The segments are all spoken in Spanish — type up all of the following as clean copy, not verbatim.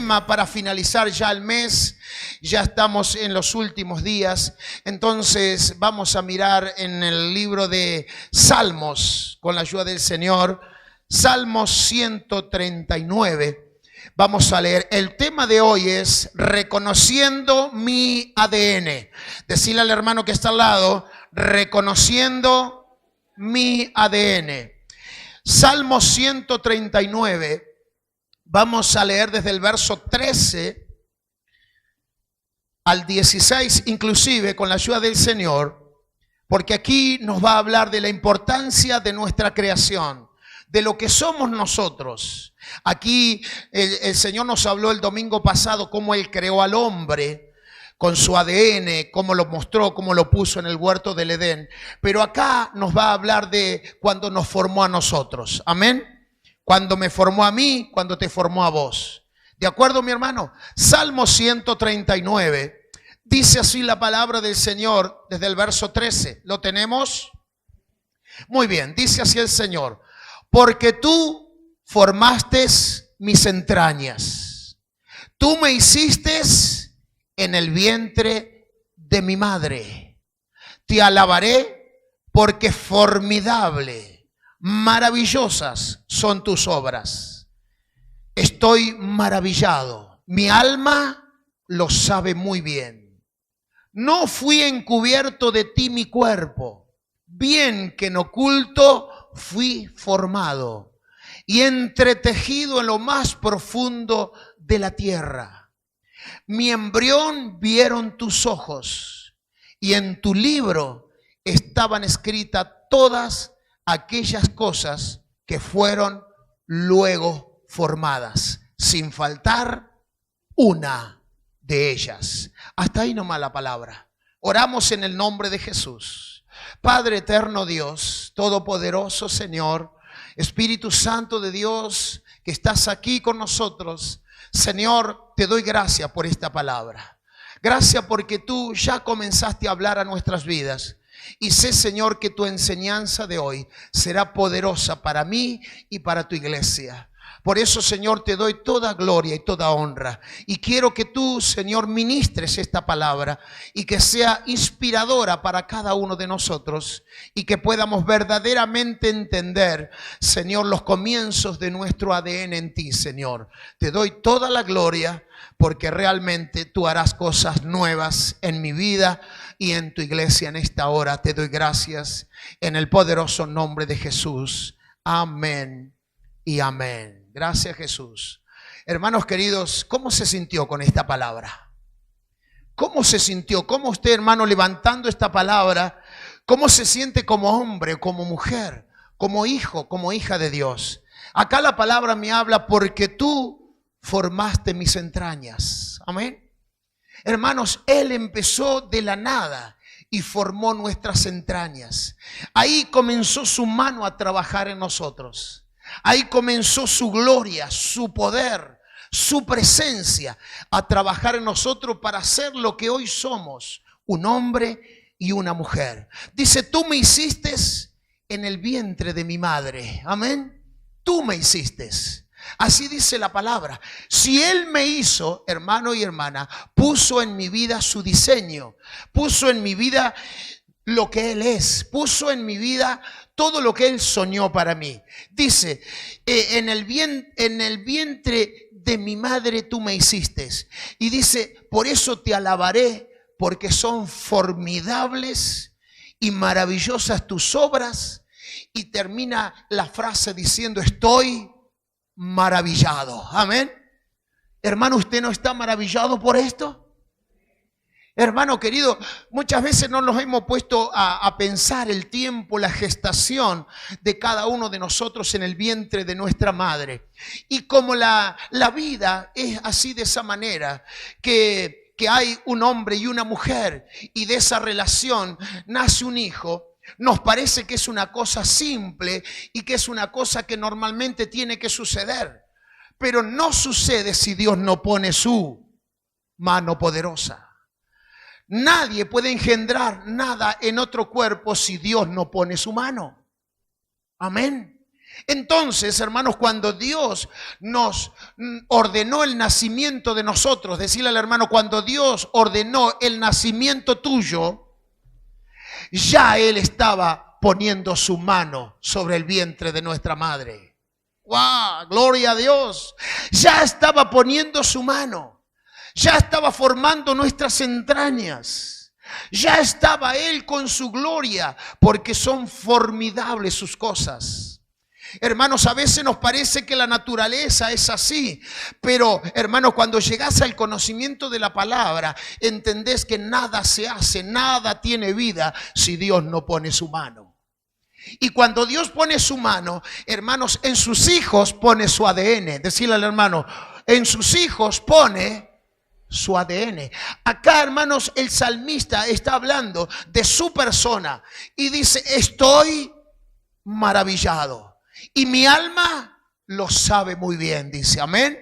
tema para finalizar ya el mes. Ya estamos en los últimos días. Entonces vamos a mirar en el libro de Salmos, con la ayuda del Señor. Salmos 139. Vamos a leer. El tema de hoy es reconociendo mi ADN. Decirle al hermano que está al lado, reconociendo mi ADN. Salmo 139, vamos a leer desde el verso 13 al 16, inclusive con la ayuda del Señor, porque aquí nos va a hablar de la importancia de nuestra creación, de lo que somos nosotros. Aquí el Señor nos habló el domingo pasado cómo Él creó al hombre con su ADN, cómo lo mostró, cómo lo puso en el huerto del Edén. Pero acá nos va a hablar de cuando nos formó a nosotros. Amén. Cuando me formó a mí, cuando te formó a vos. ¿De acuerdo, mi hermano? Salmo 139. Dice así la palabra del Señor desde el verso 13. ¿Lo tenemos? Muy bien. Dice así el Señor. Porque tú formaste mis entrañas. Tú me hiciste en el vientre de mi madre. Te alabaré porque formidable, maravillosas son tus obras. Estoy maravillado. Mi alma lo sabe muy bien. No fui encubierto de ti mi cuerpo. Bien que en oculto fui formado y entretejido en lo más profundo de la tierra. Mi embrión vieron tus ojos y en tu libro estaban escritas todas aquellas cosas que fueron luego formadas, sin faltar una de ellas. Hasta ahí nomás la palabra. Oramos en el nombre de Jesús. Padre eterno Dios, todopoderoso Señor, Espíritu Santo de Dios, que estás aquí con nosotros. Señor, te doy gracias por esta palabra. Gracias porque tú ya comenzaste a hablar a nuestras vidas. Y sé, Señor, que tu enseñanza de hoy será poderosa para mí y para tu iglesia. Por eso, Señor, te doy toda gloria y toda honra. Y quiero que tú, Señor, ministres esta palabra y que sea inspiradora para cada uno de nosotros y que podamos verdaderamente entender, Señor, los comienzos de nuestro ADN en ti, Señor. Te doy toda la gloria porque realmente tú harás cosas nuevas en mi vida y en tu iglesia en esta hora. Te doy gracias en el poderoso nombre de Jesús. Amén y amén. Gracias, Jesús. Hermanos queridos, ¿cómo se sintió con esta palabra? ¿Cómo se sintió? ¿Cómo usted, hermano, levantando esta palabra, cómo se siente como hombre, como mujer, como hijo, como hija de Dios? Acá la palabra me habla porque tú formaste mis entrañas. Amén. Hermanos, Él empezó de la nada y formó nuestras entrañas. Ahí comenzó su mano a trabajar en nosotros. Ahí comenzó su gloria, su poder, su presencia a trabajar en nosotros para ser lo que hoy somos, un hombre y una mujer. Dice, tú me hiciste en el vientre de mi madre. Amén. Tú me hiciste. Así dice la palabra. Si Él me hizo, hermano y hermana, puso en mi vida su diseño, puso en mi vida lo que Él es, puso en mi vida todo lo que Él soñó para mí. Dice, en el vientre de mi madre tú me hiciste. Y dice, por eso te alabaré, porque son formidables y maravillosas tus obras. Y termina la frase diciendo, estoy maravillado. Amén. Hermano, ¿usted no está maravillado por esto? Hermano querido, muchas veces no nos hemos puesto a pensar el tiempo, la gestación de cada uno de nosotros en el vientre de nuestra madre. Y como la vida es así de esa manera, que hay un hombre y una mujer y de esa relación nace un hijo, nos parece que es una cosa simple y que es una cosa que normalmente tiene que suceder. Pero no sucede si Dios no pone su mano poderosa. Nadie puede engendrar nada en otro cuerpo si Dios no pone su mano. Amén. Entonces, hermanos, cuando Dios nos ordenó el nacimiento de nosotros, decirle al hermano, cuando Dios ordenó el nacimiento tuyo, ya Él estaba poniendo su mano sobre el vientre de nuestra madre. ¡Wow! Gloria a Dios. Ya estaba poniendo su mano. Ya estaba formando nuestras entrañas. Ya estaba Él con su gloria, porque son formidables sus cosas. Hermanos, a veces nos parece que la naturaleza es así, pero hermanos, cuando llegás al conocimiento de la palabra, entendés que nada se hace, nada tiene vida si Dios no pone su mano. Y cuando Dios pone su mano, hermanos, en sus hijos pone su ADN. Decirle al hermano, en sus hijos pone su ADN. Acá, hermanos, el salmista está hablando de su persona y dice, estoy maravillado. Y mi alma lo sabe muy bien, dice, amén.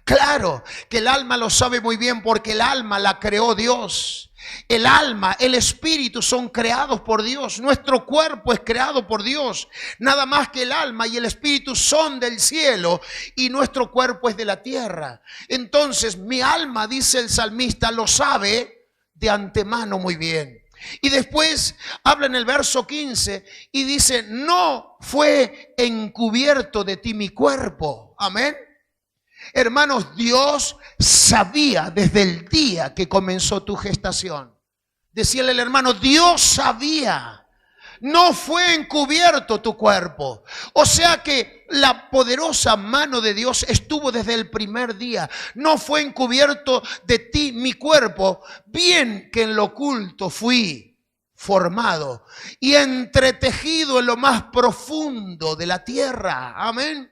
Claro que el alma lo sabe muy bien porque el alma la creó Dios. El alma, el espíritu son creados por Dios. Nuestro cuerpo es creado por Dios. Nada más que el alma y el espíritu son del cielo y nuestro cuerpo es de la tierra. Entonces mi alma, dice el salmista, lo sabe de antemano muy bien. Y después habla en el verso 15 y dice, no fue encubierto de ti mi cuerpo. Amén. Hermanos, Dios sabía desde el día que comenzó tu gestación. Decíale al hermano, Dios sabía. No fue encubierto tu cuerpo. O sea que la poderosa mano de Dios estuvo desde el primer día. No fue encubierto de ti mi cuerpo. Bien que en lo oculto fui formado y entretejido en lo más profundo de la tierra. Amén.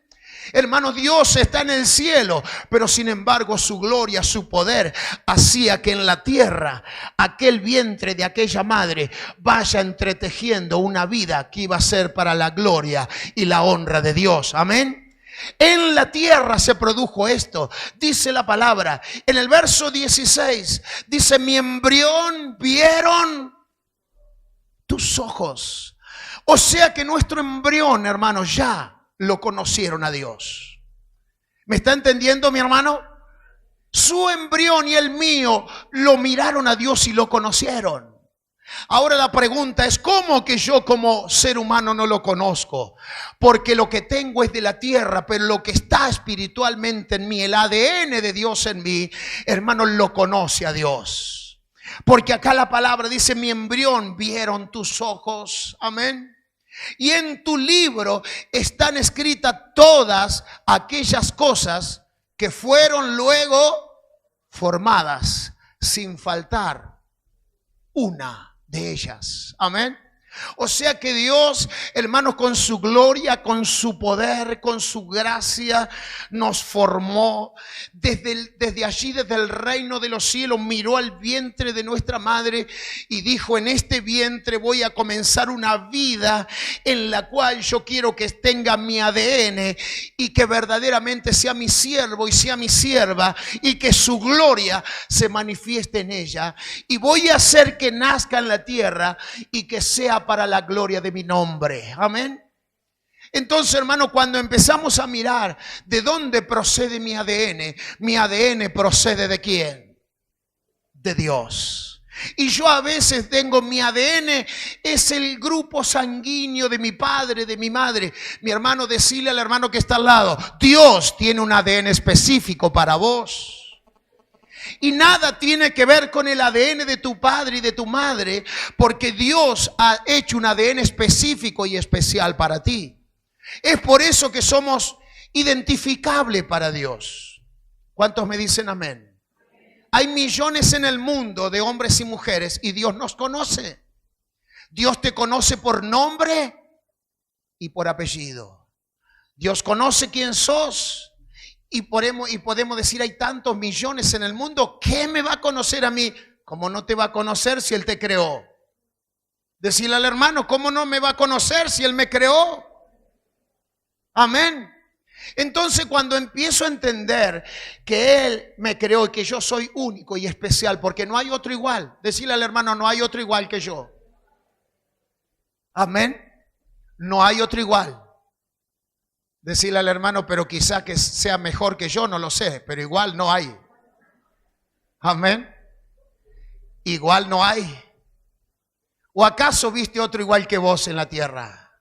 Hermanos, Dios está en el cielo, pero sin embargo su gloria, su poder hacía que en la tierra aquel vientre de aquella madre vaya entretejiendo una vida que iba a ser para la gloria y la honra de Dios. Amén. En la tierra se produjo esto, dice la palabra. En el verso 16 dice, mi embrión vieron tus ojos. O sea que nuestro embrión, hermanos, ya lo conocieron a Dios. ¿Me está entendiendo, mi hermano? Su embrión y el mío lo miraron a Dios y lo conocieron. Ahora la pregunta es, ¿cómo que yo como ser humano no lo conozco? Porque lo que tengo es de la tierra, pero lo que está espiritualmente en mí, el ADN de Dios en mí, hermano, lo conoce a Dios. Porque acá la palabra dice, mi embrión vieron tus ojos. Amén. Y en tu libro están escritas todas aquellas cosas que fueron luego formadas, sin faltar una de ellas. Amén. O sea que Dios, hermanos, con su gloria, con su poder, con su gracia, nos formó. Desde allí, desde el reino de los cielos, miró al vientre de nuestra madre y dijo, en este vientre voy a comenzar una vida en la cual yo quiero que tenga mi ADN y que verdaderamente sea mi siervo y sea mi sierva y que su gloria se manifieste en ella. Y voy a hacer que nazca en la tierra y que sea para la gloria de mi nombre. Amén. Entonces, hermano, cuando empezamos a mirar de dónde procede mi ADN procede ¿de quién? De Dios. Y yo a veces tengo mi ADN, es el grupo sanguíneo de mi padre, de mi madre. Mi hermano, decirle al hermano que está al lado, Dios tiene un ADN específico para vos. Y nada tiene que ver con el ADN de tu padre y de tu madre, porque Dios ha hecho un ADN específico y especial para ti. Es por eso que somos identificables para Dios. ¿Cuántos me dicen amén? Hay millones en el mundo de hombres y mujeres y Dios nos conoce. Dios te conoce por nombre y por apellido. Dios conoce quién sos. Y podemos decir, hay tantos millones en el mundo, ¿qué me va a conocer a mí? ¿Cómo no te va a conocer si Él te creó? Decirle al hermano, ¿cómo no me va a conocer si Él me creó? Amén. Entonces, cuando empiezo a entender que Él me creó y que yo soy único y especial, porque no hay otro igual. Decirle al hermano, no hay otro igual que yo. Amén. No hay otro igual. Decirle al hermano, pero quizá que sea mejor que yo, no lo sé, pero igual no hay. Amén. Igual no hay. ¿O acaso viste otro igual que vos en la tierra?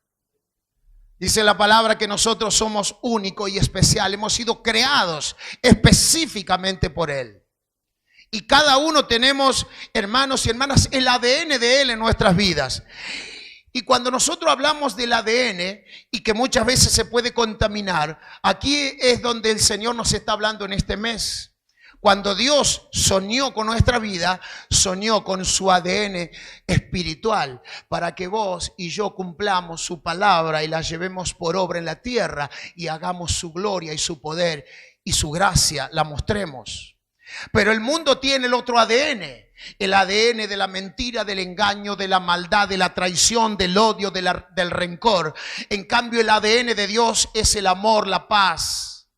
Dice la palabra que nosotros somos únicos y especial. Hemos sido creados específicamente por Él. Y cada uno tenemos, hermanos y hermanas, el ADN de Él en nuestras vidas. Y cuando nosotros hablamos del ADN y que muchas veces se puede contaminar, aquí es donde el Señor nos está hablando en este mes. Cuando Dios soñó con nuestra vida, soñó con su ADN espiritual para que vos y yo cumplamos su palabra y la llevemos por obra en la tierra y hagamos su gloria y su poder y su gracia, la mostremos. Pero el mundo tiene el otro ADN. El ADN de la mentira, del engaño, de la maldad, de la traición, del odio, del rencor. En cambio, el ADN de Dios es el amor, la paz.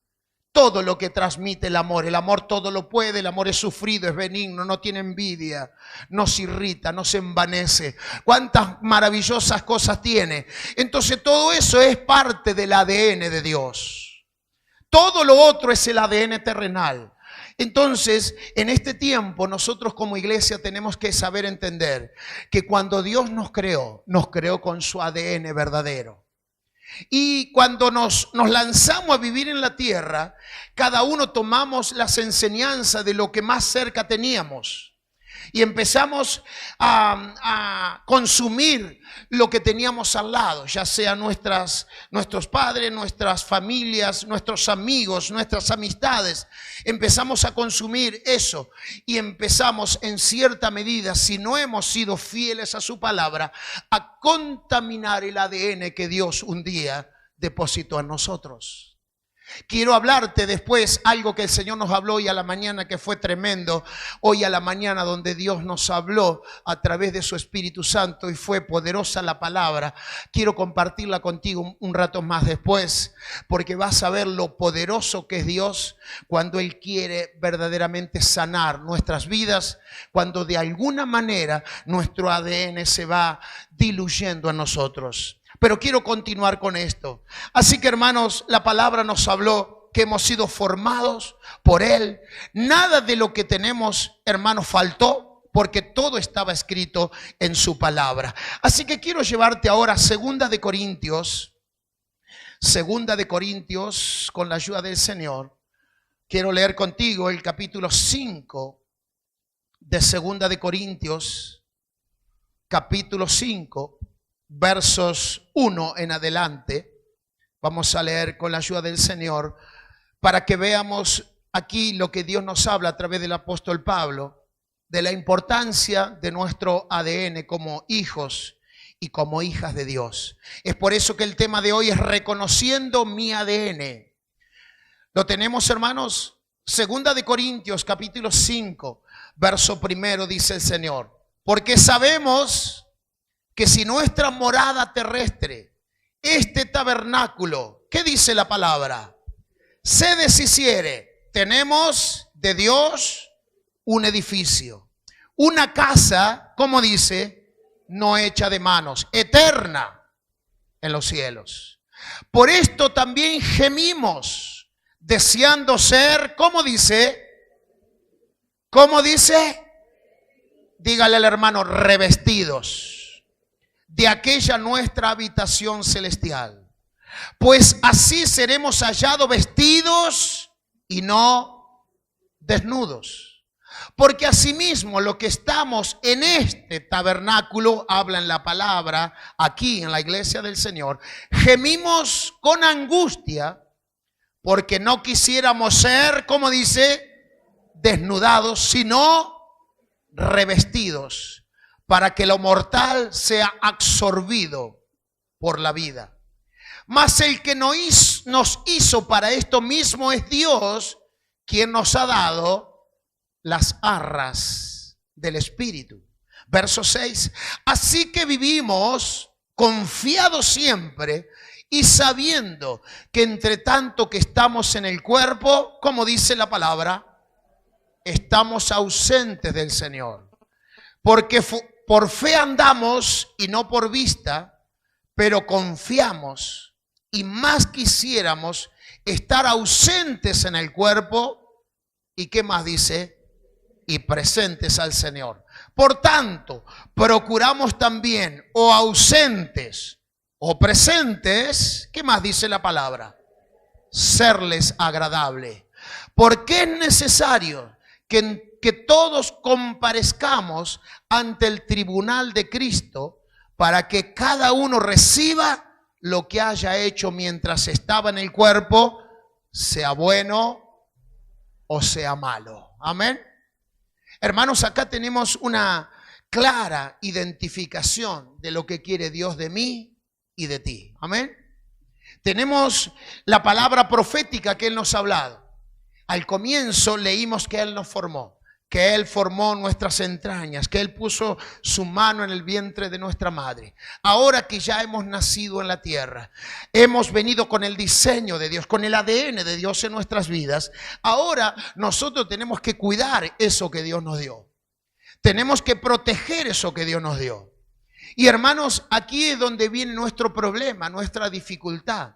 Todo lo que transmite el amor. El amor todo lo puede, el amor es sufrido, es benigno, no tiene envidia, no se irrita, no se envanece. Cuántas maravillosas cosas tiene. Entonces todo eso es parte del ADN de Dios. Todo lo otro es el ADN terrenal. Entonces, en este tiempo, nosotros como iglesia tenemos que saber entender que cuando Dios nos creó con su ADN verdadero. Y cuando nos lanzamos a vivir en la tierra, cada uno tomamos las enseñanzas de lo que más cerca teníamos. Y empezamos a consumir lo que teníamos al lado, ya sea nuestros padres, nuestras familias, nuestros amigos, nuestras amistades. Empezamos a consumir eso y empezamos en cierta medida, si no hemos sido fieles a su palabra, a contaminar el ADN que Dios un día depositó en nosotros. Quiero hablarte después algo que el Señor nos habló hoy a la mañana que fue tremendo. Hoy a la mañana donde Dios nos habló a través de su Espíritu Santo y fue poderosa la palabra. Quiero compartirla contigo un rato más después porque vas a ver lo poderoso que es Dios cuando Él quiere verdaderamente sanar nuestras vidas, cuando de alguna manera nuestro ADN se va diluyendo en nosotros. Pero quiero continuar con esto. Así que, hermanos, la palabra nos habló que hemos sido formados por Él. Nada de lo que tenemos, hermanos, faltó porque todo estaba escrito en su palabra. Así que quiero llevarte ahora a 2 de Corintios. 2 de Corintios, con la ayuda del Señor. Quiero leer contigo el capítulo 5 de 2 de Corintios, capítulo 5. Versos 1 en adelante, vamos a leer con la ayuda del Señor para que veamos aquí lo que Dios nos habla a través del apóstol Pablo, de la importancia de nuestro ADN como hijos y como hijas de Dios. Es por eso que el tema de hoy es reconociendo mi ADN. ¿Lo tenemos, hermanos? 2 de Corintios, capítulo 5, verso 1, dice el Señor. Porque sabemos que si nuestra morada terrestre, este tabernáculo, ¿qué dice la palabra? Se deshiciere, tenemos de Dios un edificio, una casa, como dice, no hecha de manos, eterna en los cielos. Por esto también gemimos, deseando ser, ¿cómo dice? ¿Cómo dice? Dígale al hermano, revestidos de aquella nuestra habitación celestial. Pues así seremos hallados vestidos y no desnudos. Porque asimismo lo que estamos en este tabernáculo, habla en la palabra, aquí en la iglesia del Señor, gemimos con angustia porque no quisiéramos ser, como dice, desnudados, sino revestidos, para que lo mortal sea absorbido por la vida. Mas el que nos hizo para esto mismo es Dios, quien nos ha dado las arras del Espíritu. Verso 6. Así que vivimos confiados siempre y sabiendo que entre tanto que estamos en el cuerpo, como dice la palabra, estamos ausentes del Señor. Porque por fe andamos y no por vista, pero confiamos y más quisiéramos estar ausentes en el cuerpo. ¿Y qué más dice? Y presentes al Señor. Por tanto, procuramos también, o ausentes o presentes, ¿qué más dice la palabra? Serles agradable. Porque es necesario que todos comparezcamos ante el tribunal de Cristo para que cada uno reciba lo que haya hecho mientras estaba en el cuerpo, sea bueno o sea malo. Amén. Hermanos, acá tenemos una clara identificación de lo que quiere Dios de mí y de ti. Amén. Tenemos la palabra profética que Él nos ha hablado. Al comienzo leímos que Él nos formó, que Él formó nuestras entrañas, que Él puso su mano en el vientre de nuestra madre. Ahora que ya hemos nacido en la tierra, hemos venido con el diseño de Dios, con el ADN de Dios en nuestras vidas. Ahora nosotros tenemos que cuidar eso que Dios nos dio. Tenemos que proteger eso que Dios nos dio. Y hermanos, aquí es donde viene nuestro problema, nuestra dificultad,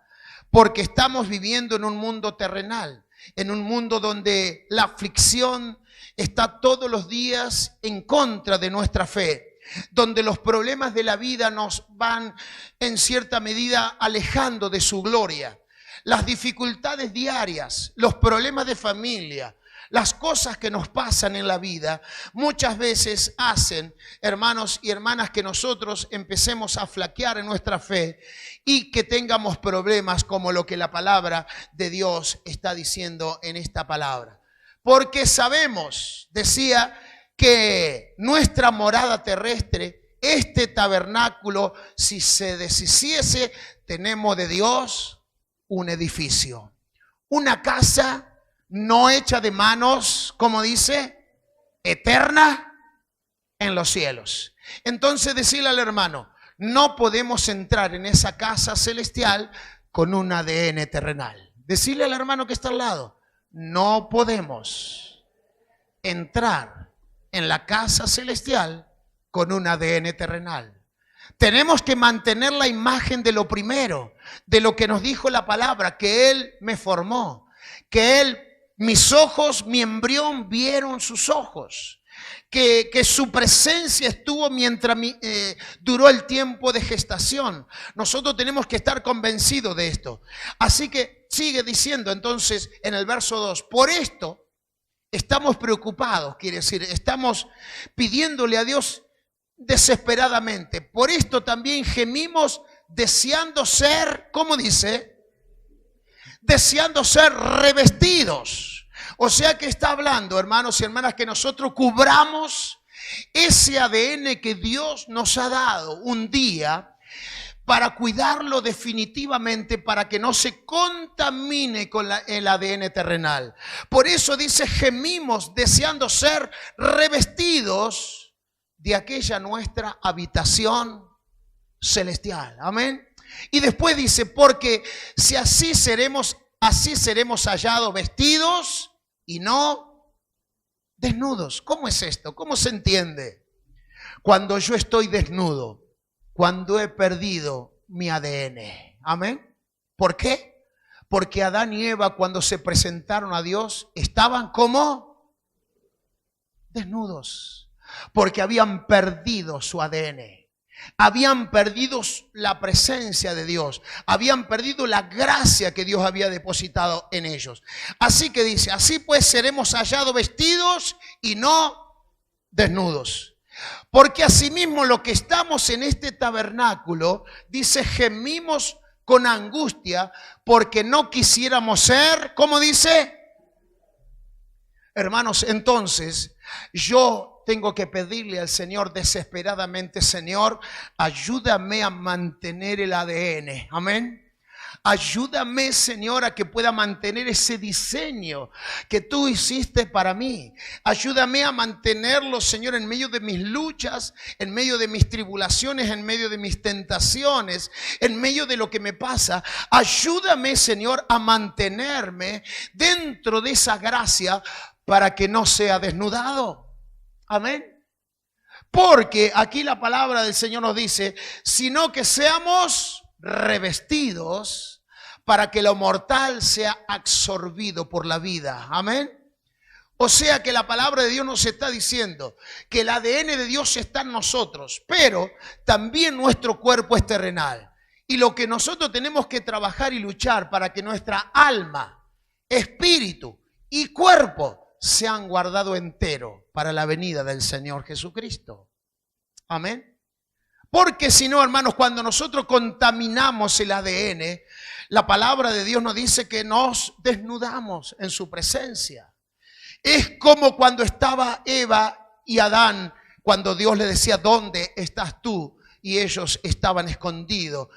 porque estamos viviendo en un mundo terrenal, en un mundo donde la aflicción está todos los días en contra de nuestra fe, donde los problemas de la vida nos van en cierta medida alejando de su gloria. Las dificultades diarias, los problemas de familia, las cosas que nos pasan en la vida, muchas veces hacen, hermanos y hermanas, que nosotros empecemos a flaquear en nuestra fe y que tengamos problemas como lo que la palabra de Dios está diciendo en esta palabra. Porque sabemos, decía, que nuestra morada terrestre, este tabernáculo, si se deshiciese, tenemos de Dios un edificio, una casa no hecha de manos, como dice, eterna en los cielos. Entonces decirle al hermano, no podemos entrar en esa casa celestial con un ADN terrenal. Decirle al hermano que está al lado, no podemos entrar en la casa celestial con un ADN terrenal. Tenemos que mantener la imagen de lo primero, de lo que nos dijo la palabra, que Él me formó, que Él, mis ojos, mi embrión vieron sus ojos, que su presencia estuvo mientras duró el tiempo de gestación. Nosotros tenemos que estar convencidos de esto. Así que sigue diciendo entonces en el verso 2, por esto estamos preocupados, quiere decir, estamos pidiéndole a Dios desesperadamente. Por esto también gemimos deseando ser, ¿cómo dice? Deseando ser revestidos. O sea que está hablando, hermanos y hermanas, que nosotros cubramos ese ADN que Dios nos ha dado un día para cuidarlo definitivamente, para que no se contamine con el ADN terrenal. Por eso dice, gemimos deseando ser revestidos de aquella nuestra habitación celestial. Amén. Y después dice, porque si así seremos hallados vestidos y no desnudos. ¿Cómo es esto? ¿Cómo se entiende? Cuando yo estoy desnudo, cuando he perdido mi ADN. Amén. ¿Por qué? Porque Adán y Eva, cuando se presentaron a Dios, estaban como desnudos, porque habían perdido su ADN. Habían perdido la presencia de Dios, habían perdido la gracia que Dios había depositado en ellos. Así que dice, así pues seremos hallados vestidos y no desnudos. Porque asimismo lo que estamos en este tabernáculo, dice, gemimos con angustia porque no quisiéramos ser, ¿cómo dice? Hermanos, entonces yo tengo que pedirle al Señor desesperadamente, Señor, ayúdame a mantener el ADN. Amén. Ayúdame, Señor, a que pueda mantener ese diseño que tú hiciste para mí. Ayúdame a mantenerlo, Señor, en medio de mis luchas, en medio de mis tribulaciones, en medio de mis tentaciones, en medio de lo que me pasa. Ayúdame, Señor, a mantenerme dentro de esa gracia para que no sea desnudado. Amén. Porque aquí la palabra del Señor nos dice, sino que seamos revestidos para que lo mortal sea absorbido por la vida. Amén. O sea que la palabra de Dios nos está diciendo que el ADN de Dios está en nosotros, pero también nuestro cuerpo es terrenal. Y lo que nosotros tenemos que trabajar y luchar para que nuestra alma, espíritu y cuerpo sean guardados enteros para la venida del Señor Jesucristo. Amén. Porque si no, hermanos, cuando nosotros contaminamos el ADN, la palabra de Dios nos dice que nos desnudamos en su presencia. Es como cuando estaba Eva y Adán, cuando Dios le decía, ¿dónde estás tú? Y ellos estaban escondidos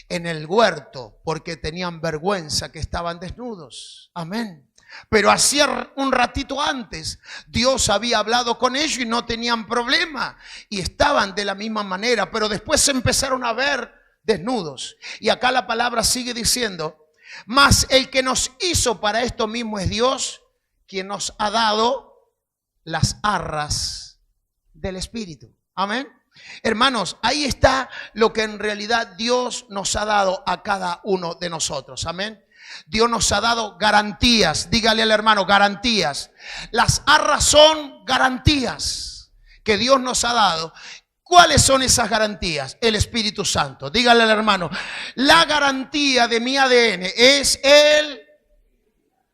en el huerto porque tenían vergüenza que estaban desnudos. Amén. Pero hacía un ratito antes, Dios había hablado con ellos y no tenían problema. Y estaban de la misma manera, pero después se empezaron a ver desnudos. Y acá la palabra sigue diciendo, mas el que nos hizo para esto mismo es Dios, quien nos ha dado las arras del Espíritu. Amén. Hermanos, ahí está lo que en realidad Dios nos ha dado a cada uno de nosotros. Amén. Dios nos ha dado garantías. Dígale al hermano, garantías. Las arras son garantías que Dios nos ha dado. ¿Cuáles son esas garantías? El Espíritu Santo. Dígale al hermano, la garantía de mi ADN es el...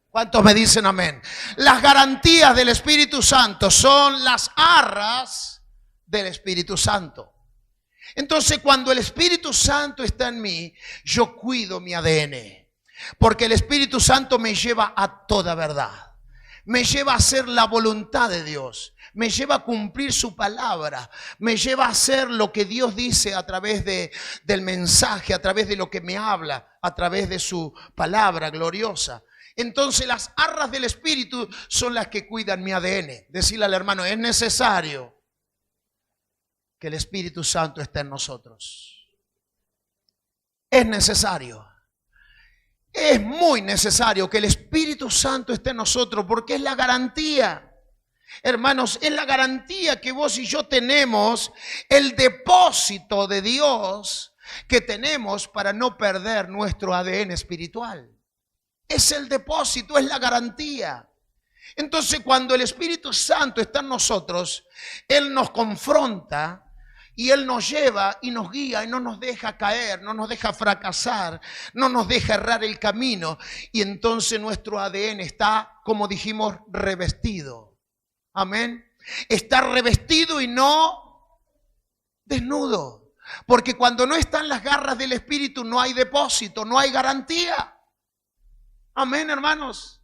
¿Cuántos me dicen amén? Las garantías del Espíritu Santo son las arras del Espíritu Santo. Entonces, cuando el Espíritu Santo está en mí, yo cuido mi ADN. Porque el Espíritu Santo me lleva a toda verdad. Me lleva a hacer la voluntad de Dios. Me lleva a cumplir su palabra. Me lleva a hacer lo que Dios dice a través del mensaje, a través de lo que me habla, a través de su palabra gloriosa. Entonces las arras del Espíritu son las que cuidan mi ADN. Decirle al hermano, es necesario que el Espíritu Santo esté en nosotros. Es necesario. Es muy necesario que el Espíritu Santo esté en nosotros porque es la garantía. Hermanos, es la garantía que vos y yo tenemos, el depósito de Dios que tenemos para no perder nuestro ADN espiritual. Es el depósito, es la garantía. Entonces, cuando el Espíritu Santo está en nosotros, Él nos confronta y Él nos lleva y nos guía y no nos deja caer, no nos deja fracasar, no nos deja errar el camino. Y entonces nuestro ADN está, como dijimos, revestido. Amén. Está revestido y no desnudo. Porque cuando no están las garras del Espíritu no hay depósito, no hay garantía. Amén, hermanos.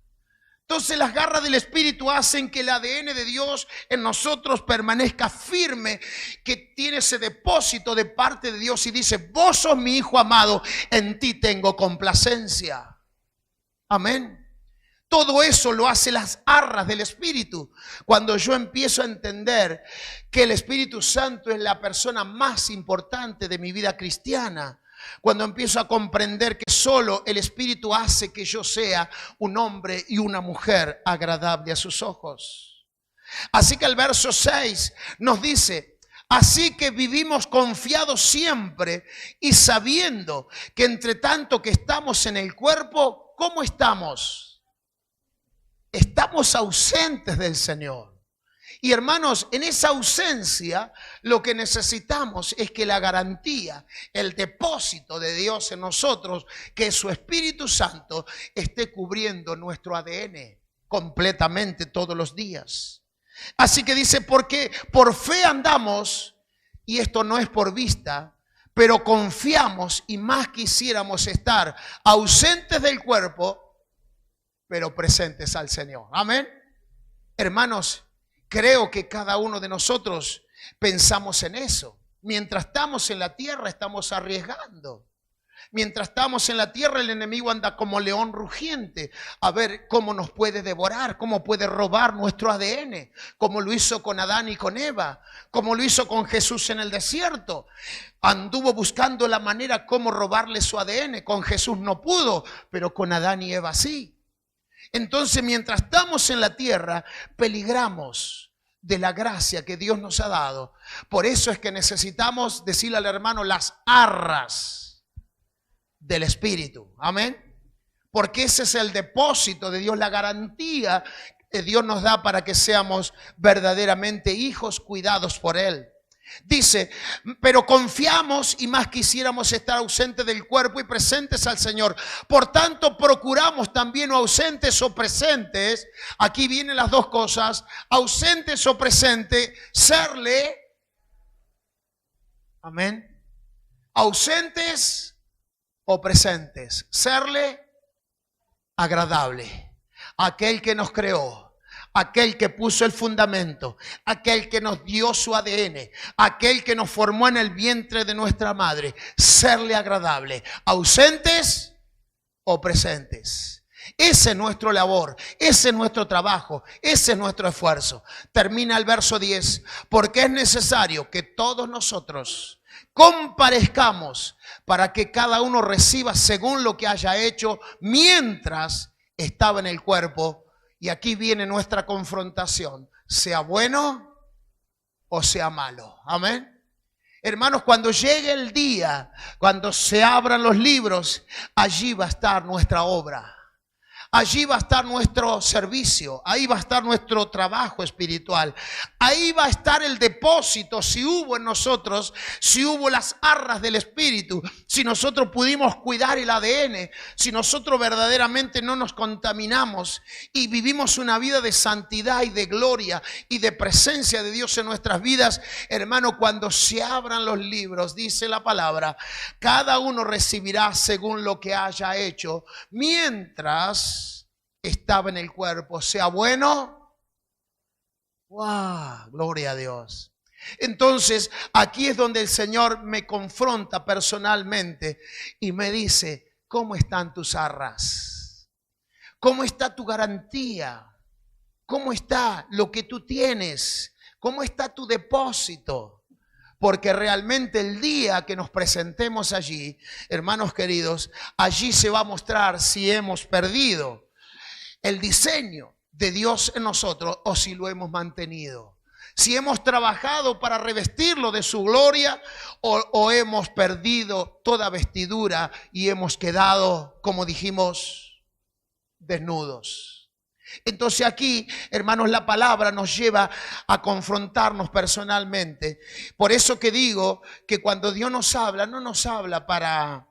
Entonces las garras del Espíritu hacen que el ADN de Dios en nosotros permanezca firme, que tiene ese depósito de parte de Dios y dice, vos sos mi hijo amado, en ti tengo complacencia. Amén. Todo eso lo hace las arras del Espíritu. Cuando yo empiezo a entender que el Espíritu Santo es la persona más importante de mi vida cristiana, cuando empiezo a comprender que solo el Espíritu hace que yo sea un hombre y una mujer agradable a sus ojos. Así que el verso 6 nos dice, así que vivimos confiados siempre y sabiendo que entre tanto que estamos en el cuerpo, ¿cómo estamos? Estamos ausentes del Señor. Y hermanos, en esa ausencia lo que necesitamos es que la garantía, el depósito de Dios en nosotros, que su Espíritu Santo esté cubriendo nuestro ADN completamente todos los días. Así que dice, porque por fe andamos, y esto no es por vista, pero confiamos y más quisiéramos estar ausentes del cuerpo, pero presentes al Señor. Amén. Hermanos, creo que cada uno de nosotros pensamos en eso. Mientras estamos en la tierra estamos arriesgando. Mientras estamos en la tierra el enemigo anda como león rugiente a ver cómo nos puede devorar, cómo puede robar nuestro ADN, como lo hizo con Adán y con Eva, como lo hizo con Jesús en el desierto. Anduvo buscando la manera cómo robarle su ADN. Con Jesús no pudo, pero con Adán y Eva sí. Entonces, mientras estamos en la tierra, peligramos de la gracia que Dios nos ha dado. Por eso es que necesitamos decirle al hermano las arras del Espíritu. Amén. porque ese es el depósito de Dios, la garantía que Dios nos da para que seamos verdaderamente hijos cuidados por Él. Dice, pero confiamos y más quisiéramos estar ausentes del cuerpo y presentes al Señor. Por tanto, procuramos también, o ausentes o presentes, aquí vienen las dos cosas, ausentes o presentes, serle, amén, ausentes o presentes, serle agradable, aquel que nos creó, aquel que puso el fundamento, aquel que nos dio su ADN, aquel que nos formó en el vientre de nuestra madre, serle agradable, ausentes o presentes. Ese es nuestro labor, ese es nuestro trabajo, ese es nuestro esfuerzo. Termina el verso 10, porque es necesario que todos nosotros comparezcamos para que cada uno reciba según lo que haya hecho mientras estaba en el cuerpo. Y aquí viene nuestra confrontación, sea bueno o sea malo. Amén. Hermanos, cuando llegue el día, cuando se abran los libros, allí va a estar nuestra obra. Allí va a estar nuestro servicio, ahí va a estar nuestro trabajo espiritual, ahí va a estar el depósito, si hubo en nosotros, si hubo las arras del Espíritu, si nosotros pudimos cuidar el ADN, si nosotros verdaderamente no nos contaminamos y vivimos una vida de santidad y de gloria y de presencia de Dios en nuestras vidas. Hermano, cuando se abran los libros, dice la palabra, cada uno recibirá según lo que haya hecho, mientras estaba en el cuerpo, sea bueno. ¡Wow! Gloria a Dios. Entonces, aquí es donde el Señor me confronta personalmente y me dice, ¿cómo están tus arras? ¿Cómo está tu garantía? ¿Cómo está lo que tú tienes? ¿Cómo está tu depósito? Porque realmente el día que nos presentemos allí, hermanos queridos, allí se va a mostrar si hemos perdido el diseño de Dios en nosotros o si lo hemos mantenido. Si hemos trabajado para revestirlo de su gloria o hemos perdido toda vestidura y hemos quedado, como dijimos, desnudos. Entonces aquí, hermanos, la palabra nos lleva a confrontarnos personalmente. Por eso que digo que cuando Dios nos habla, no nos habla para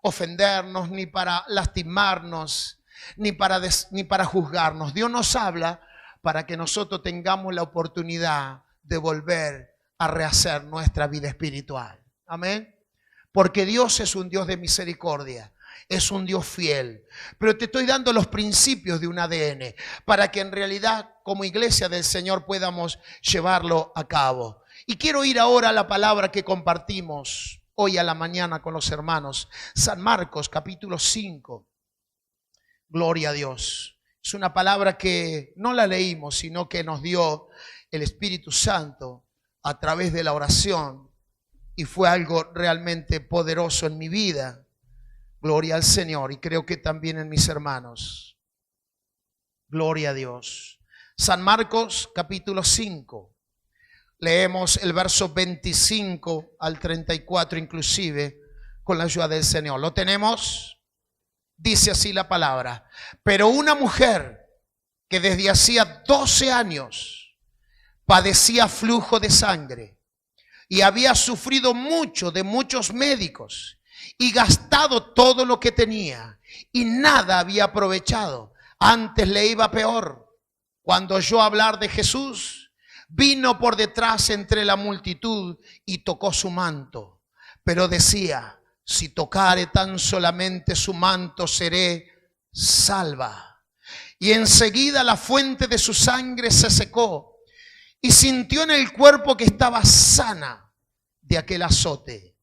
ofendernos, ni para lastimarnos, ni para juzgarnos. Dios nos habla para que nosotros tengamos la oportunidad de volver a rehacer nuestra vida espiritual. Amén. Porque Dios es un Dios de misericordia. Es un Dios fiel, pero te estoy dando los principios de un ADN para que en realidad como iglesia del Señor podamos llevarlo a cabo. Y quiero ir ahora a la palabra que compartimos hoy a la mañana con los hermanos. San Marcos capítulo 5. Gloria a Dios. Es una palabra que no la leímos, sino que nos dio el Espíritu Santo a través de la oración y fue algo realmente poderoso en mi vida. Gloria al Señor, y creo que también en mis hermanos. Gloria a Dios. San Marcos capítulo 5. Leemos el verso 25 al 34 inclusive con la ayuda del Señor. ¿Lo tenemos? Dice así la palabra. Pero una mujer que desde hacía 12 años padecía flujo de sangre y había sufrido mucho de muchos médicos y gastado todo lo que tenía y nada había aprovechado. Antes le iba peor. Cuando oyó hablar de Jesús, vino por detrás entre la multitud y tocó su manto. Pero decía, si tocare tan solamente su manto, seré salva. Y enseguida la fuente de su sangre se secó y sintió en el cuerpo que estaba sana de aquel azote.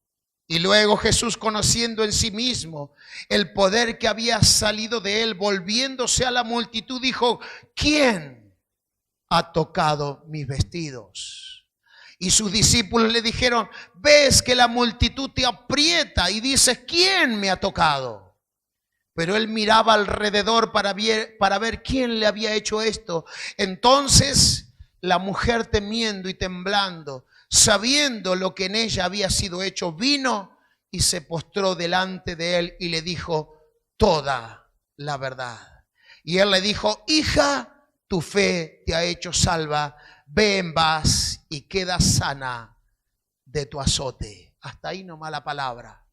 Y luego Jesús, conociendo en sí mismo el poder que había salido de él, volviéndose a la multitud, dijo, ¿quién ha tocado mis vestidos? Y sus discípulos le dijeron, ves que la multitud te aprieta y dices, ¿quién me ha tocado? Pero él miraba alrededor para ver quién le había hecho esto. Entonces la mujer, temiendo y temblando, sabiendo lo que en ella había sido hecho, vino y se postró delante de él y le dijo, toda la verdad. Y él le dijo, hija, tu fe te ha hecho salva, ve en paz y queda sana de tu azote. Hasta ahí nomás la palabra.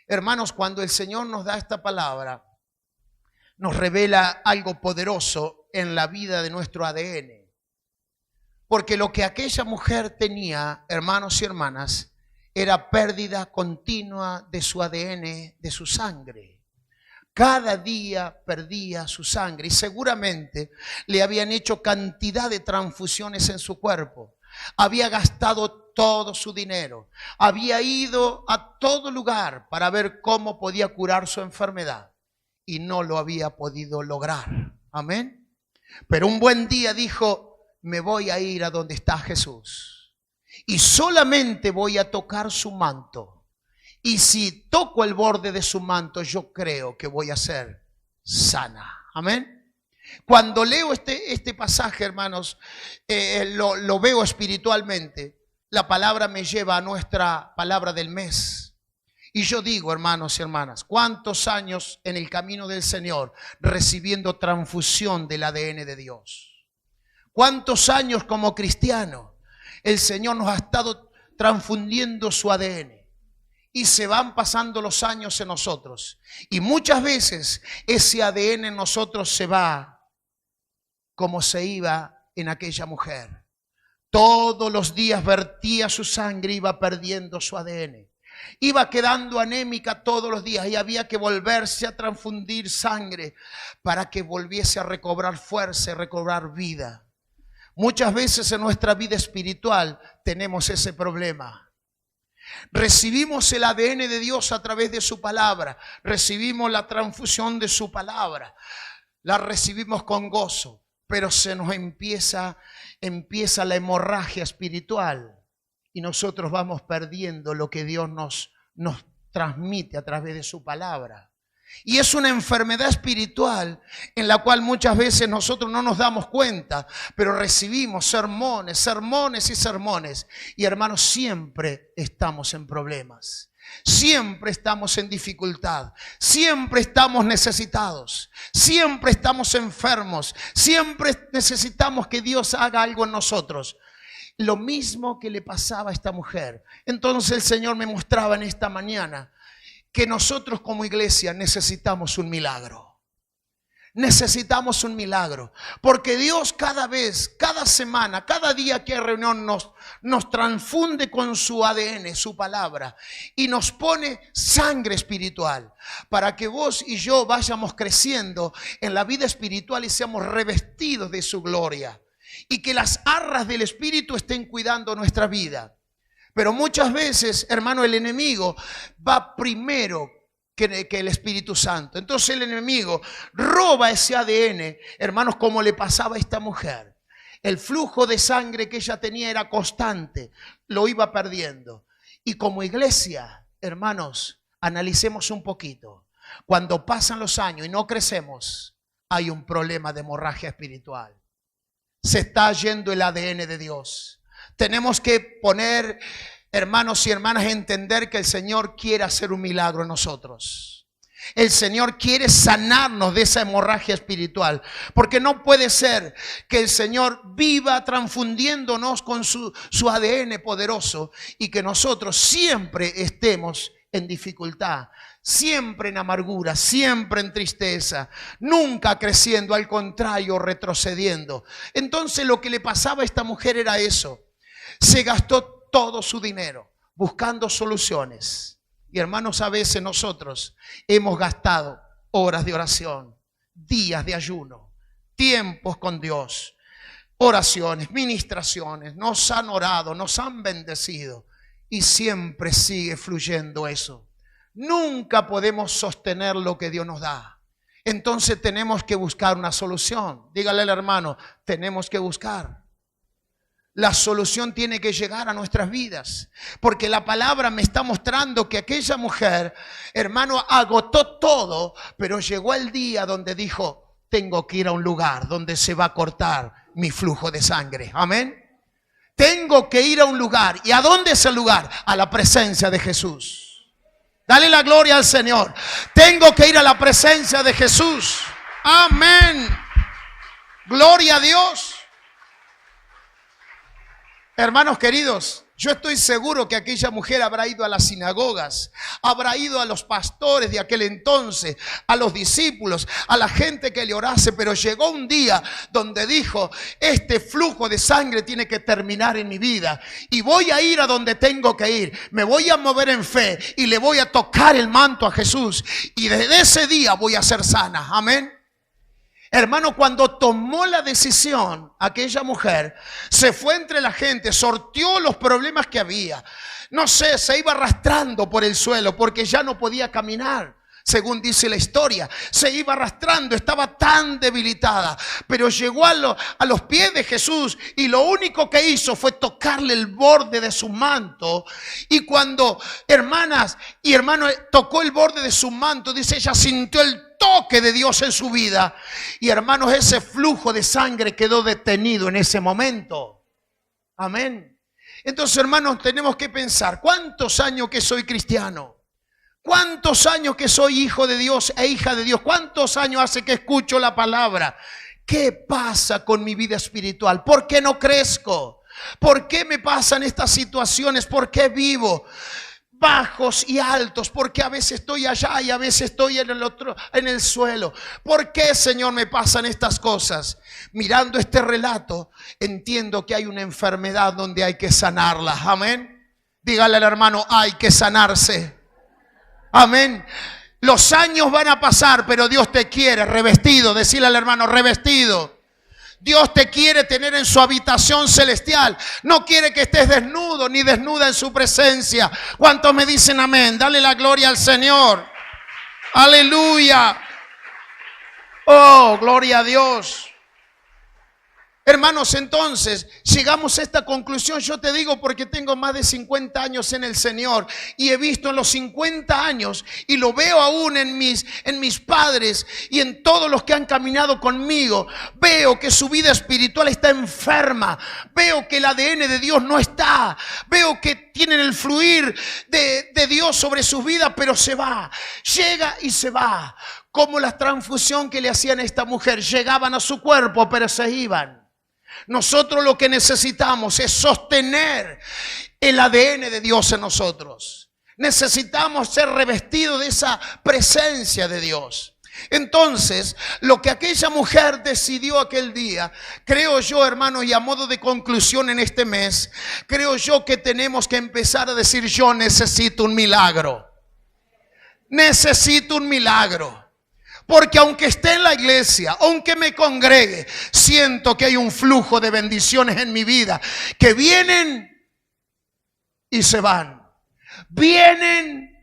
Hermanos, cuando el Señor nos da esta palabra, nos revela algo poderoso en la vida de nuestro ADN. Porque lo que aquella mujer tenía, hermanos y hermanas, era pérdida continua de su ADN, de su sangre. Cada día perdía su sangre y seguramente le habían hecho cantidad de transfusiones en su cuerpo. Había gastado todo su dinero. Había ido a todo lugar para ver cómo podía curar su enfermedad y no lo había podido lograr. Amén. Pero un buen día dijo, me voy a ir a donde está Jesús y solamente voy a tocar su manto. Y si toco el borde de su manto, yo creo que voy a ser sana. Amén. Cuando leo este pasaje, hermanos, lo veo espiritualmente. La palabra me lleva a nuestra palabra del mes. Y yo digo, hermanos y hermanas, ¿cuántos años en el camino del Señor recibiendo transfusión del ADN de Dios? ¿Cuántos años como cristiano el Señor nos ha estado transfundiendo su ADN? Y se van pasando los años en nosotros. Y muchas veces ese ADN en nosotros se va como se iba en aquella mujer. Todos los días vertía su sangre, iba perdiendo su ADN. Iba quedando anémica todos los días y había que volverse a transfundir sangre para que volviese a recobrar fuerza y recobrar vida. Muchas veces en nuestra vida espiritual tenemos ese problema. Recibimos el ADN de Dios a través de su palabra. Recibimos la transfusión de su palabra. La recibimos con gozo. Pero se nos empieza la hemorragia espiritual. Y nosotros vamos perdiendo lo que Dios nos transmite a través de su palabra. Y es una enfermedad espiritual en la cual muchas veces nosotros no nos damos cuenta, pero recibimos sermones, sermones y sermones. Y hermanos, siempre estamos en problemas. Siempre estamos en dificultad, siempre estamos necesitados, siempre estamos enfermos, siempre necesitamos que Dios haga algo en nosotros. Lo mismo que le pasaba a esta mujer. Entonces el Señor me mostraba en esta mañana que nosotros como iglesia necesitamos un milagro. Necesitamos un milagro, porque Dios cada vez, cada semana, cada día que hay reunión nos transfunde con su ADN, su palabra, y nos pone sangre espiritual para que vos y yo vayamos creciendo en la vida espiritual y seamos revestidos de su gloria y que las arras del Espíritu estén cuidando nuestra vida. Pero muchas veces, hermano, el enemigo va primero que el Espíritu Santo. Entonces el enemigo roba ese ADN, hermanos, como le pasaba a esta mujer. El flujo de sangre que ella tenía era constante, lo iba perdiendo. Y como iglesia, hermanos, analicemos un poquito. Cuando pasan los años y no crecemos, hay un problema de hemorragia espiritual. Se está yendo el ADN de Dios. Tenemos que poner, hermanos y hermanas, entender que el Señor quiere hacer un milagro en nosotros. El Señor quiere sanarnos de esa hemorragia espiritual. Porque no puede ser que el Señor viva transfundiéndonos con su ADN poderoso y que nosotros siempre estemos en dificultad, siempre en amargura, siempre en tristeza, nunca creciendo, al contrario, retrocediendo. Entonces lo que le pasaba a esta mujer era eso. Se gastó todo su dinero buscando soluciones. Y hermanos, a veces nosotros hemos gastado horas de oración, días de ayuno, tiempos con Dios, oraciones, ministraciones, nos han orado, nos han bendecido y siempre sigue fluyendo eso. Nunca podemos sostener lo que Dios nos da. Entonces tenemos que buscar una solución. Dígale al hermano, tenemos que buscar. La solución tiene que llegar a nuestras vidas, porque la palabra me está mostrando que aquella mujer, hermano, agotó todo, pero llegó el día donde dijo, tengo que ir a un lugar donde se va a cortar mi flujo de sangre. Amén. Tengo que ir a un lugar. ¿Y a dónde es el lugar? A la presencia de Jesús. Dale la gloria al Señor. Tengo que ir a la presencia de Jesús. Amén. Gloria a Dios. Hermanos queridos, yo estoy seguro que aquella mujer habrá ido a las sinagogas, habrá ido a los pastores de aquel entonces, a los discípulos, a la gente que le orase, pero llegó un día donde dijo, este flujo de sangre tiene que terminar en mi vida y voy a ir a donde tengo que ir, me voy a mover en fe y le voy a tocar el manto a Jesús y desde ese día voy a ser sana. Amén. Hermano, cuando tomó la decisión, aquella mujer se fue entre la gente, sorteó los problemas que había. No sé, se iba arrastrando por el suelo porque ya no podía caminar. Según dice la historia, se iba arrastrando, estaba tan debilitada, pero llegó a los pies de Jesús y lo único que hizo fue tocarle el borde de su manto. Y cuando, hermanas y hermanos, tocó el borde de su manto, dice, ella sintió el toque de Dios en su vida. Y hermanos, ese flujo de sangre quedó detenido en ese momento. Amén. Entonces, hermanos, tenemos que pensar, ¿cuántos años que soy cristiano? ¿Cuántos años que soy hijo de Dios e hija de Dios? ¿Cuántos años hace que escucho la palabra? ¿Qué pasa con mi vida espiritual? ¿Por qué no crezco? ¿Por qué me pasan estas situaciones? ¿Por qué vivo bajos y altos? ¿Por qué a veces estoy allá y a veces estoy en el suelo? ¿Por qué, Señor, me pasan estas cosas? Mirando este relato, entiendo que hay una enfermedad donde hay que sanarla. Amén. Dígale al hermano, hay que sanarse. Amén. Los años van a pasar, pero Dios te quiere revestido. Decirle al hermano, revestido. Dios te quiere tener en su habitación celestial. No quiere que estés desnudo ni desnuda en su presencia. ¿Cuántos me dicen amén? Dale la gloria al Señor. Aleluya. Oh, gloria a Dios. Hermanos, entonces, llegamos a esta conclusión, yo te digo porque tengo más de 50 años en el Señor y he visto en los 50 años y lo veo aún en mis padres y en todos los que han caminado conmigo, veo que su vida espiritual está enferma, veo que el ADN de Dios no está, veo que tienen el fluir de Dios sobre sus vidas, pero se va, llega y se va, como la transfusión que le hacían a esta mujer, llegaban a su cuerpo pero se iban. Nosotros lo que necesitamos es sostener el ADN de Dios en nosotros. Necesitamos ser revestidos de esa presencia de Dios. Entonces, lo que aquella mujer decidió aquel día, creo yo, hermanos, y a modo de conclusión en este mes, creo yo que tenemos que empezar a decir, yo necesito un milagro. Necesito un milagro. Porque aunque esté en la iglesia, aunque me congregue, siento que hay un flujo de bendiciones en mi vida que vienen y se van. Vienen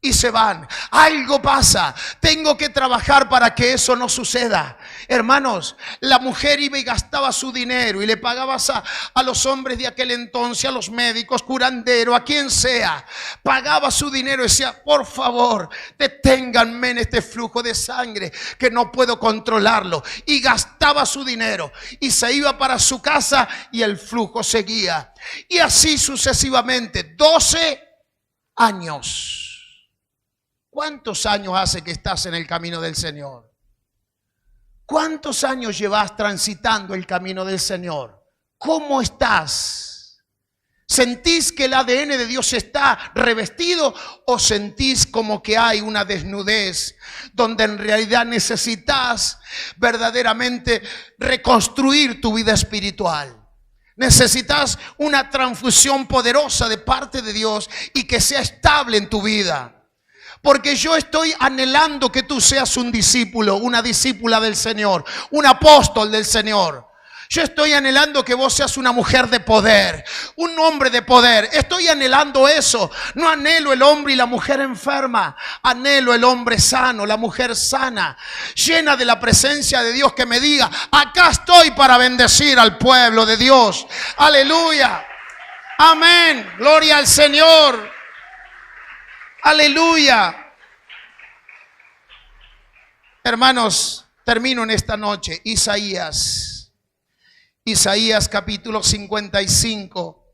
y se van. Algo pasa. Tengo que trabajar para que eso no suceda. Hermanos, la mujer iba y gastaba su dinero y le pagaba a los hombres de aquel entonces, a los médicos, curanderos, a quien sea. Pagaba su dinero y decía, por favor, deténganme en este flujo de sangre que no puedo controlarlo. Y gastaba su dinero y se iba para su casa y el flujo seguía. Y así sucesivamente, 12 años. ¿Cuántos años hace que estás en el camino del Señor? ¿Cuántos años llevas transitando el camino del Señor? ¿Cómo estás? ¿Sentís que el ADN de Dios está revestido o sentís como que hay una desnudez donde en realidad necesitas verdaderamente reconstruir tu vida espiritual? Necesitas una transfusión poderosa de parte de Dios y que sea estable en tu vida. Porque yo estoy anhelando que tú seas un discípulo, una discípula del Señor, un apóstol del Señor. Yo estoy anhelando que vos seas una mujer de poder, un hombre de poder. Estoy anhelando eso. No anhelo el hombre y la mujer enferma. Anhelo el hombre sano, la mujer sana, llena de la presencia de Dios, que me diga, acá estoy para bendecir al pueblo de Dios. Aleluya. Amén. Gloria al Señor. Aleluya. Hermanos, termino en esta noche. Isaías capítulo 55.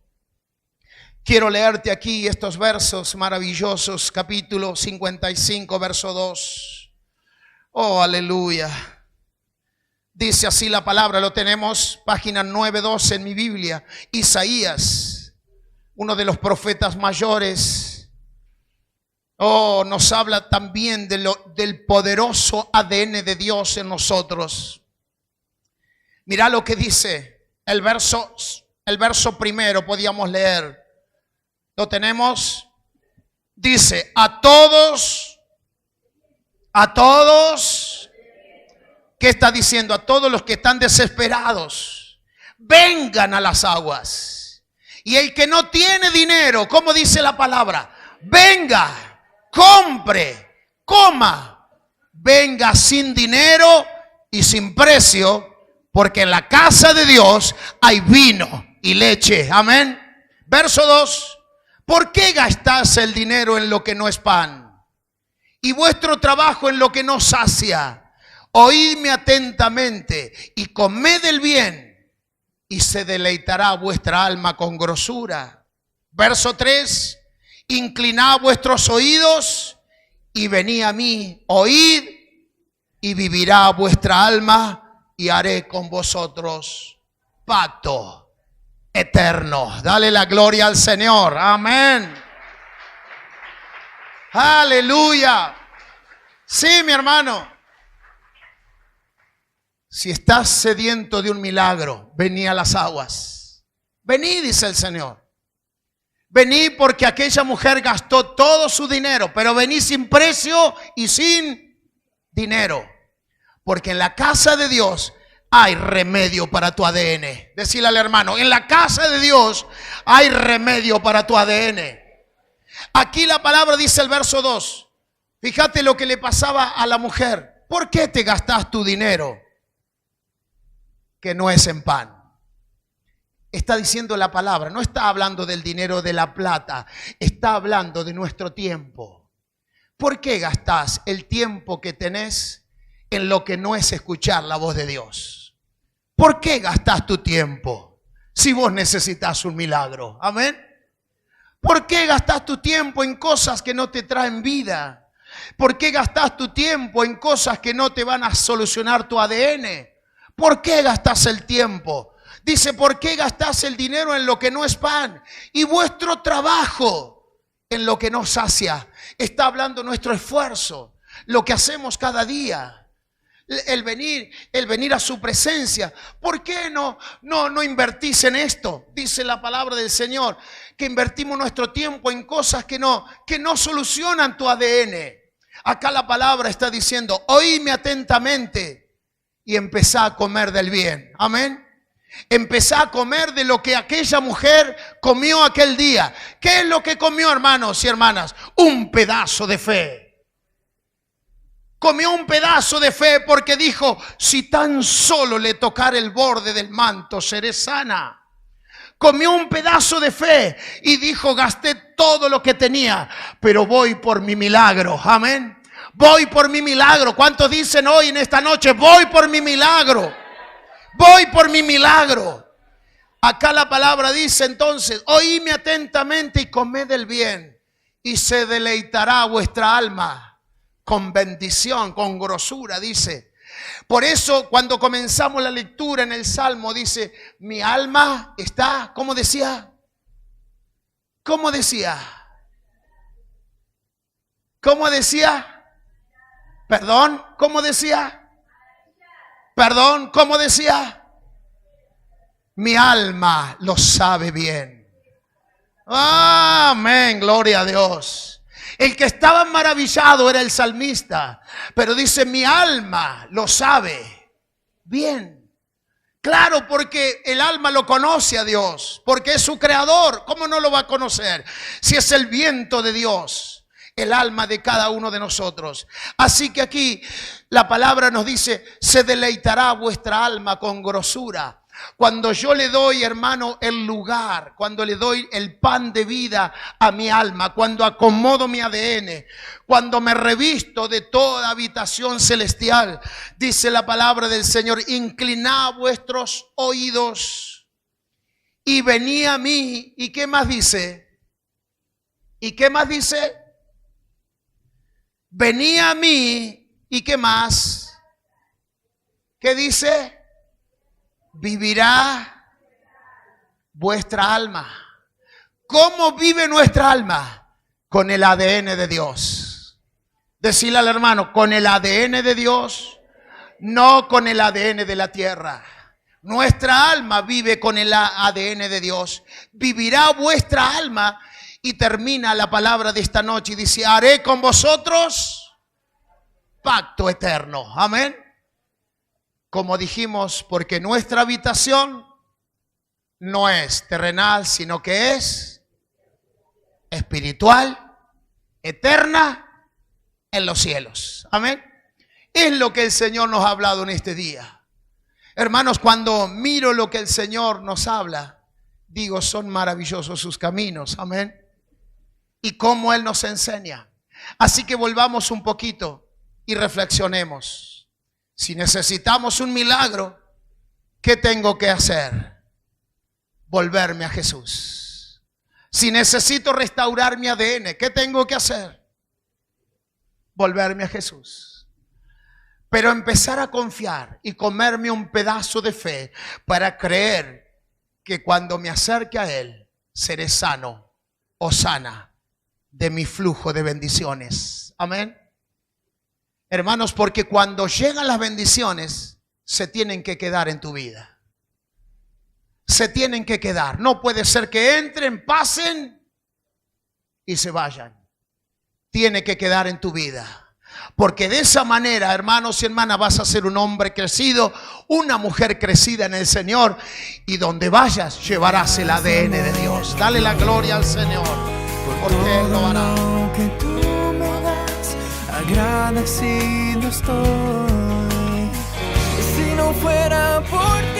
Quiero leerte aquí estos versos maravillosos, capítulo 55, verso 2. Oh, aleluya. Dice así la palabra, lo tenemos, página 912 en mi Biblia. Isaías, uno de los profetas mayores, nos habla también del poderoso ADN de Dios en nosotros. Mira lo que dice el verso primero, podíamos leer. Lo tenemos. Dice, a todos, ¿qué está diciendo? A todos los que están desesperados, vengan a las aguas. Y el que no tiene dinero, ¿cómo dice la palabra? Venga, compre, coma, venga sin dinero y sin precio, porque en la casa de Dios hay vino y leche. Amén. Verso 2. ¿Por qué gastáis el dinero en lo que no es pan y vuestro trabajo en lo que no sacia? Oídme atentamente y comed el bien, y se deleitará vuestra alma con grosura. Verso 3. Inclinad vuestros oídos y venid a mí, oíd y vivirá vuestra alma, y haré con vosotros pacto eterno. Dale la gloria al Señor. Amén. Aleluya. Sí, mi hermano. Si estás sediento de un milagro, vení a las aguas. Vení, dice el Señor. Vení, porque aquella mujer gastó todo su dinero, pero vení sin precio y sin dinero. Porque en la casa de Dios hay remedio para tu ADN. Decile al hermano, en la casa de Dios hay remedio para tu ADN. Aquí la palabra dice el verso 2. Fíjate lo que le pasaba a la mujer. ¿Por qué te gastas tu dinero que no es en pan? Está diciendo la palabra, no está hablando del dinero de la plata, está hablando de nuestro tiempo. ¿Por qué gastás el tiempo que tenés en lo que no es escuchar la voz de Dios? ¿Por qué gastás tu tiempo si vos necesitas un milagro? Amén. ¿Por qué gastás tu tiempo en cosas que no te traen vida? ¿Por qué gastás tu tiempo en cosas que no te van a solucionar tu ADN? ¿Por qué gastás el tiempo? Dice, ¿por qué gastás el dinero en lo que no es pan y vuestro trabajo en lo que no sacia? Está hablando nuestro esfuerzo, lo que hacemos cada día. El venir a su presencia. ¿Por qué no invertís en esto? Dice la palabra del Señor, que invertimos nuestro tiempo en cosas que no solucionan tu ADN. Acá la palabra está diciendo, oídme atentamente y empezá a comer del bien. Amén. Empezá a comer de lo que aquella mujer comió aquel día. ¿Qué es lo que comió, hermanos y hermanas? Un pedazo de fe. Comió un pedazo de fe porque dijo, si tan solo le tocara el borde del manto, seré sana. Comió un pedazo de fe y dijo, gasté todo lo que tenía, pero voy por mi milagro. Amén. Voy por mi milagro. ¿Cuántos dicen hoy en esta noche, voy por mi milagro? Voy por mi milagro. Acá la palabra dice entonces, oídme atentamente y comed el bien, y se deleitará vuestra alma. Con bendición, con grosura, dice. Por eso cuando comenzamos la lectura en el Salmo dice, mi alma está, ¿cómo decía? ¿Cómo decía? ¿Cómo decía? Perdón, ¿cómo decía? Perdón, ¿cómo decía? Mi alma lo sabe bien. Amén, gloria a Dios. El que estaba maravillado era el salmista, pero dice, mi alma lo sabe bien. Claro, porque el alma lo conoce a Dios, porque es su creador. ¿Cómo no lo va a conocer? Si es el viento de Dios, el alma de cada uno de nosotros. Así que aquí la palabra nos dice, se deleitará vuestra alma con grosura. Cuando yo le doy, hermano, el lugar, cuando le doy el pan de vida a mi alma, cuando acomodo mi ADN, cuando me revisto de toda habitación celestial, dice la palabra del Señor, inclinad vuestros oídos y venid a mí. ¿Y qué más dice? ¿Y qué más dice? Venid a mí. ¿Y qué más? ¿Qué dice? Vivirá vuestra alma. ¿Cómo vive nuestra alma? Con el ADN de Dios. Decirle al hermano, con el ADN de Dios, no con el ADN de la tierra. Nuestra alma vive con el ADN de Dios. Vivirá vuestra alma. Y termina la palabra de esta noche y dice, haré con vosotros pacto eterno. Amén. Como dijimos, porque nuestra habitación no es terrenal, sino que es espiritual, eterna, en los cielos. Amén. Es lo que el Señor nos ha hablado en este día. Hermanos, cuando miro lo que el Señor nos habla, digo, son maravillosos sus caminos. Amén. Y cómo Él nos enseña. Así que volvamos un poquito y reflexionemos. Si necesitamos un milagro, ¿qué tengo que hacer? Volverme a Jesús. Si necesito restaurar mi ADN, ¿qué tengo que hacer? Volverme a Jesús. Pero empezar a confiar y comerme un pedazo de fe para creer que cuando me acerque a Él, seré sano o sana de mi flujo de bendiciones. Amén. Hermanos, porque cuando llegan las bendiciones, se tienen que quedar en tu vida. Se tienen que quedar. No puede ser que entren, pasen y se vayan. Tiene que quedar en tu vida. Porque de esa manera, hermanos y hermanas, vas a ser un hombre crecido, una mujer crecida en el Señor. Y donde vayas, llevarás el ADN de Dios. Dale la gloria al Señor, porque Él lo hará. Que tú me das, agradecido estoy. Si no fuera por ti,